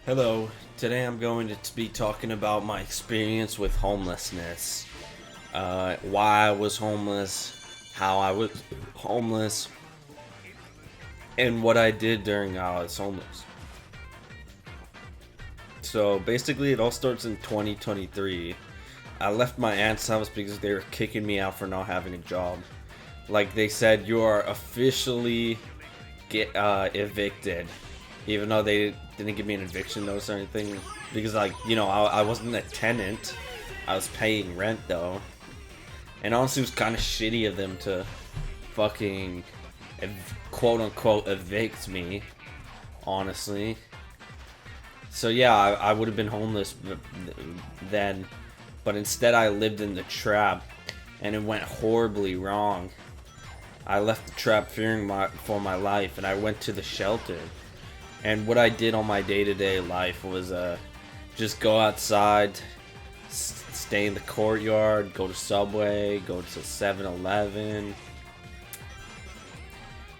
Hello, today I'm going to be talking about my experience with homelessness. Why I was homeless, how I was homeless, and what I did during I was homeless. So basically, it all starts in 2023. I left my aunt's house because they were kicking me out for not having a job. Like they said, you are officially evicted, even though they didn't give me an eviction notice or anything, because I wasn't a tenant. I was paying rent though, and honestly, it was kind of shitty of them to fucking quote unquote evict me, honestly. So yeah, I would have been homeless then, but instead I lived in the trap, and it went horribly wrong. I left the trap fearing for my life, and I went to the shelter. And what I did on my day-to-day life was just go outside, stay in the courtyard, go to Subway, go to 7-Eleven.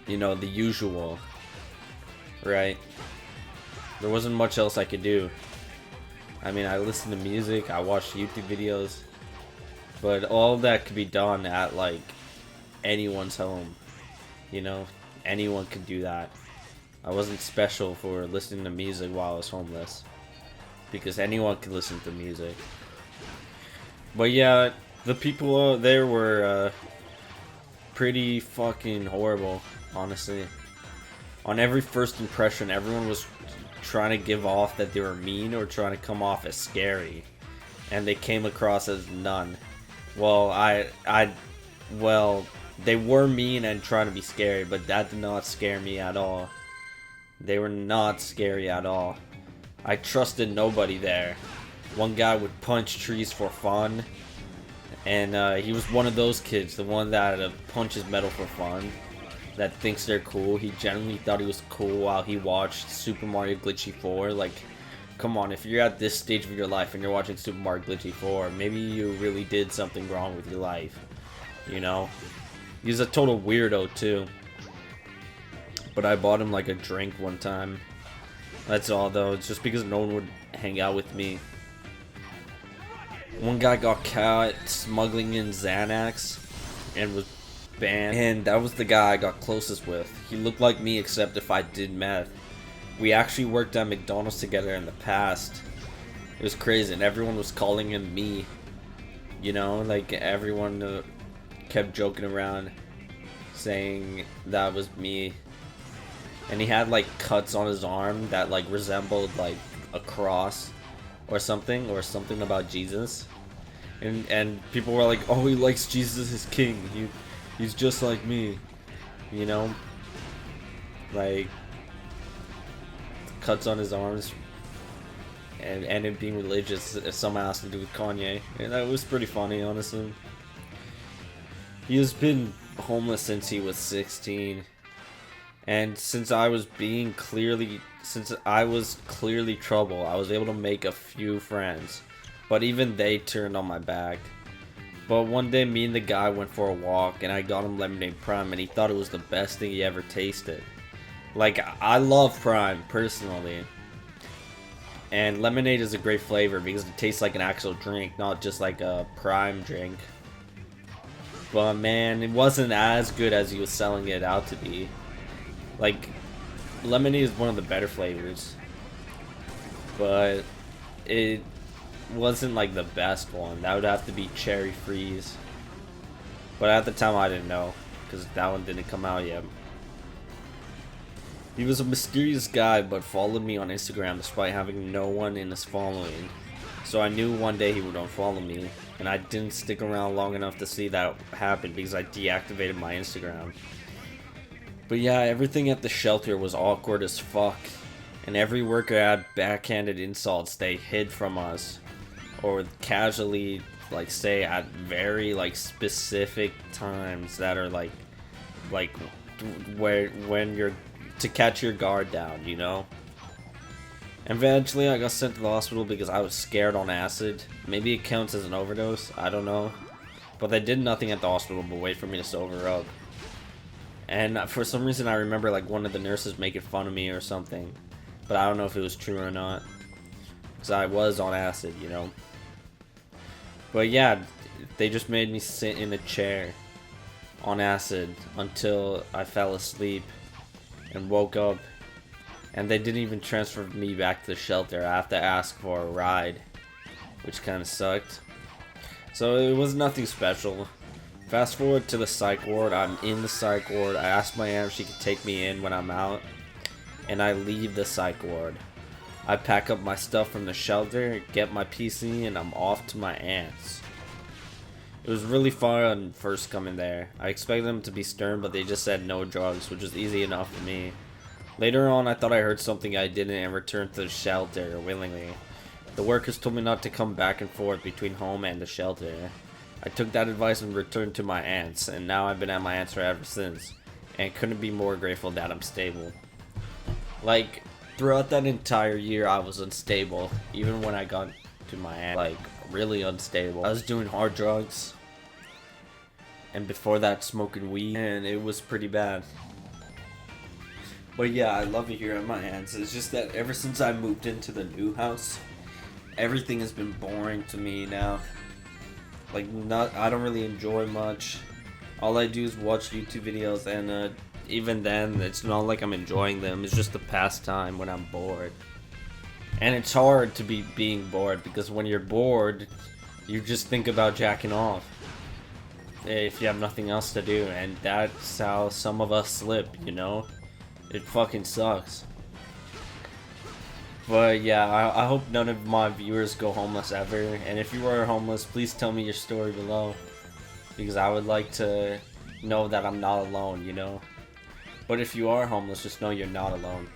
You know, the usual, right? There wasn't much else I could do. I mean, I listened to music, I watched YouTube videos, but all of that could be done at, like, anyone's home. You know, anyone could do that. I wasn't special for listening to music while I was homeless, because anyone could listen to music. But yeah, the people there were pretty fucking horrible, honestly. On every first impression, everyone was trying to give off that they were mean or trying to come off as scary, and they came across as none. Well, well, they were mean and trying to be scary, but that did not scare me at all. They were not scary at all. I trusted nobody there. One guy would punch trees for fun, and he was one of those kids, the one that punches metal for fun, that thinks they're cool. He genuinely thought he was cool while he watched Super Mario Glitchy 4. Like, come on, if you're at this stage of your life and you're watching Super Mario Glitchy 4, maybe you really did something wrong with your life, you know? He's a total weirdo, too. But I bought him like a drink one time. That's all though. It's just because no one would hang out with me. One guy got caught smuggling in Xanax and was banned. And that was the guy I got closest with. He looked like me except if I did meth. We actually worked at McDonald's together in the past. It was crazy, and everyone was calling him me. You know, like everyone kept joking around saying that was me. And he had like cuts on his arm that like resembled like a cross or something about Jesus. And people were like, "Oh, he likes Jesus as king. He's just like me." You know? Like cuts on his arms and it being religious if somehow has to do with Kanye. And that was pretty funny, honestly. He has been homeless since he was 16. And since I was clearly trouble, I was able to make a few friends. But even they turned on my back. But one day, me and the guy went for a walk, and I got him lemonade prime, and he thought it was the best thing he ever tasted. Like, I love prime, personally. And lemonade is a great flavor because it tastes like an actual drink, not just like a prime drink. But man, it wasn't as good as he was selling it out to be. Like, lemonade is one of the better flavors, but it wasn't like the best one. That would have to be cherry freeze. But at the time I didn't know, because that one didn't come out yet. He was a mysterious guy, but followed me on Instagram despite having no one in his following. So I knew one day he would unfollow me, and I didn't stick around long enough to see that happen because I deactivated my Instagram. But yeah, everything at the shelter was awkward as fuck, and every worker had backhanded insults they hid from us, or would casually like say at very like specific times that are like where when you're to catch your guard down, you know. And eventually I got sent to the hospital because I was scared on acid. Maybe it counts as an overdose, I don't know. But they did nothing at the hospital but wait for me to sober up. And for some reason I remember like one of the nurses making fun of me or something. but I don't know if it was true or not, because I was on acid, you know. But yeah, they just made me sit in a chair on acid until I fell asleep and woke up, and they didn't even transfer me back to the shelter. I have to ask for a ride, which kind of sucked. So it was nothing special. Fast forward to the psych ward. I'm in the psych ward. I asked my aunt if she could take me in when I'm out, and I leave the psych ward. I pack up my stuff from the shelter, get my PC, and I'm off to my aunt's. It was really fun first coming there. I expected them to be stern, but they just said no drugs, which was easy enough for me. Later on, I thought I heard something I didn't and returned to the shelter willingly. The workers told me not to come back and forth between home and the shelter. I took that advice and returned to my aunt's, and now I've been at my aunt's for ever since, and couldn't be more grateful that I'm stable. Like, throughout that entire year, I was unstable, even when I got to my aunt, like, really unstable. I was doing hard drugs, and before that, smoking weed, and it was pretty bad. But yeah, I love it here at my aunt's. It's just that ever since I moved into the new house, everything has been boring to me now. Like, I don't really enjoy much. All I do is watch YouTube videos, and even then, it's not like I'm enjoying them. It's just a pastime when I'm bored. And it's hard to be being bored, because when you're bored, you just think about jacking off. If you have nothing else to do, and that's how some of us slip, you know? It fucking sucks. But yeah, I hope none of my viewers go homeless ever. And if you are homeless, please tell me your story below, because I would like to know that I'm not alone, you know? But if you are homeless, just know you're not alone.